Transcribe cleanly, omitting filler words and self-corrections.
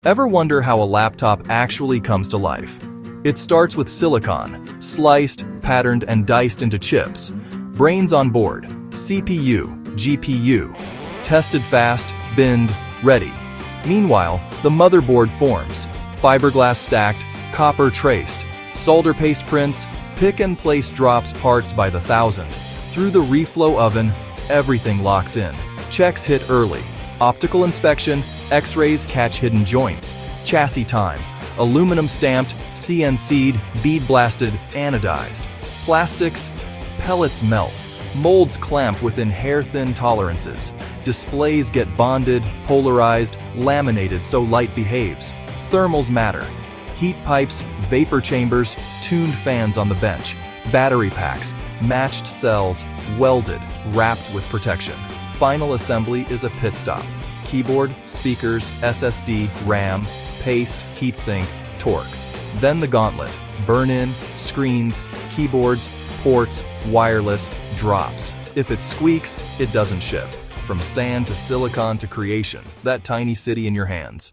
Ever wonder how a laptop actually comes to life? It starts with silicon, sliced, patterned, and diced into chips. Brains on board, CPU, GPU. Tested fast, binned, ready. Meanwhile, the motherboard forms. Fiberglass stacked, copper traced. Solder paste prints, pick and place drops parts by the thousand. Through the reflow oven, everything locks in. Checks hit early. Optical inspection, X-rays catch hidden joints. Chassis time, aluminum stamped, CNC'd, bead blasted, anodized. Plastics, pellets melt. Molds clamp within hair-thin tolerances. Displays get bonded, polarized, laminated so light behaves. Thermals matter. Heat pipes, vapor chambers, tuned fans on the bench. Battery packs, matched cells, welded, wrapped with protection. Final assembly is a pit stop. Keyboard, speakers, SSD, RAM, paste, heatsink, torque. Then the gauntlet. Burn-in, screens, keyboards, ports, wireless, drops. If it squeaks, it doesn't ship. From sand to silicon to creation, that tiny city in your hands.